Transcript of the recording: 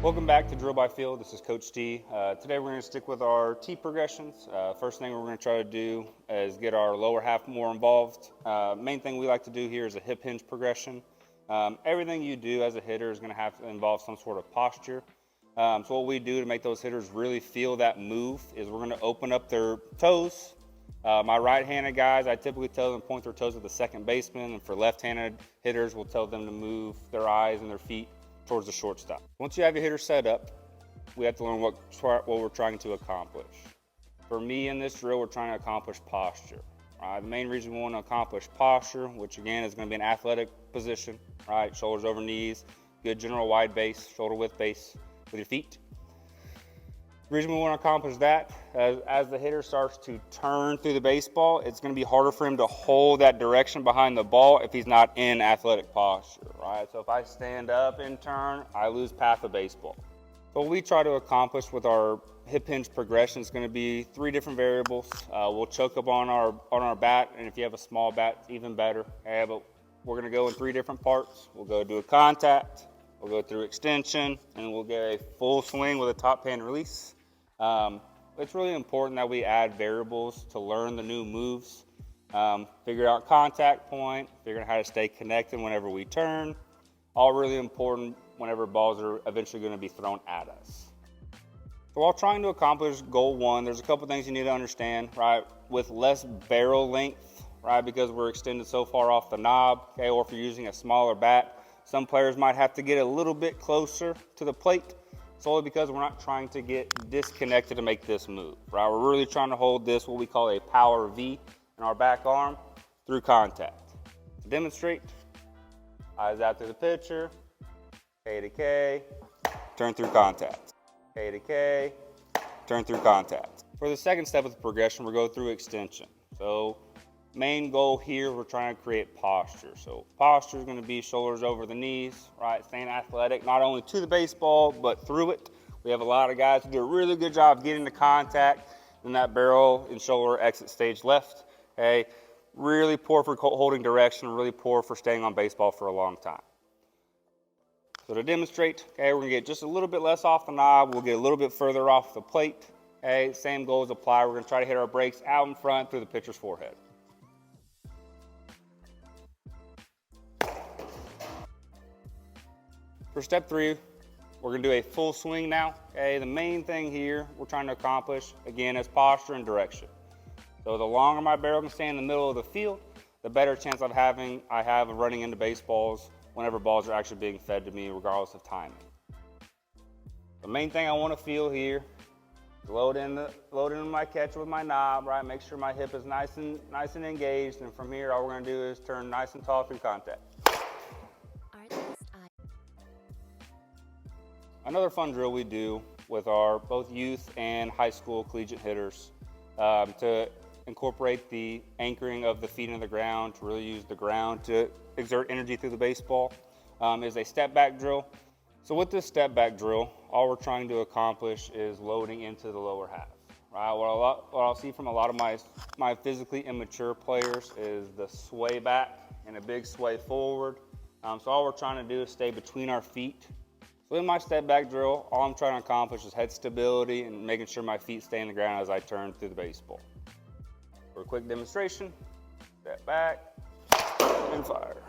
Welcome back to Drill by Field. This is Coach T. Today we're going to stick with our T progressions. First thing we're going to try to do is get our lower half more involved. Main thing we like to do here is a hip hinge progression. Everything you do as a hitter is going to have to involve some sort of posture. So what we do to make those hitters really feel that move is we're going to open up their toes. My right-handed guys, I typically tell them to point their toes at the second baseman, and for left-handed hitters, we'll tell them to move their eyes and their feet towards the shortstop. Once you have your hitter set up, we have to learn what we're trying to accomplish. For me in this drill, we're trying to accomplish posture. The main reason we want to accomplish posture, which again is going to be an athletic position, right? Shoulders over knees, good general wide base, shoulder width base with your feet. The reason we want to accomplish that, as the hitter starts to turn through the baseball, it's going to be harder for him to hold that direction behind the ball if he's not in athletic posture, right? So if I stand up and turn, I lose path of baseball. So what we try to accomplish with our hip hinge progression is going to be 3 different variables. We'll choke up on our bat, and if you have a small bat, it's even better. But we're going to go in 3 different parts. We'll go do a contact, we'll go through extension, and we'll get a full swing with a top hand release. It's really important that we add variables to learn the new moves, figure out contact point, figure out how to stay connected whenever we turn. All really important whenever balls are eventually going to be thrown at us. So while trying to accomplish goal 1, there's a couple things you need to understand, right? With less barrel length, right, because we're extended so far off the knob, okay, or if you're using a smaller bat, some players might have to get a little bit closer to the plate, solely because we're not trying to get disconnected to make this move, right? We're really trying to hold this, what we call a power V, in our back arm through contact. To demonstrate, eyes out to the pitcher, K to K, turn through contact. K to K, turn through contact. For the second step of the progression, we'll go through extension. So main goal here, we're trying to create posture. So posture is going to be shoulders over the knees, right? Staying athletic, not only to the baseball, but through it. We have a lot of guys who do a really good job getting to contact in that barrel and shoulder exit stage left. Okay, really poor for holding direction, really poor for staying on baseball for a long time. So to demonstrate, okay, we're going to get just a little bit less off the knob. We'll get a little bit further off the plate. Okay, same goals apply. We're going to try to hit our breaks out in front through the pitcher's forehead. For step 3, we're going to do a full swing now. Okay, the main thing here we're trying to accomplish, again, is posture and direction. So the longer my barrel can stay in the middle of the field, the better chance I have of running into baseballs whenever balls are actually being fed to me, regardless of timing. The main thing I want to feel here, load in my catcher with my knob, right? Make sure my hip is nice and engaged, and from here, all we're going to do is turn nice and tall through contact. Another fun drill we do with our both youth and high school collegiate hitters to incorporate the anchoring of the feet in the ground, to really use the ground to exert energy through the baseball, is a step back drill. So with this step back drill, all we're trying to accomplish is loading into the lower half. Right? What I'll see from a lot of my physically immature players is the sway back and a big sway forward. So all we're trying to do is stay between our feet. So in my step back drill, all I'm trying to accomplish is head stability and making sure my feet stay in the ground as I turn through the baseball. For a quick demonstration, step back and fire.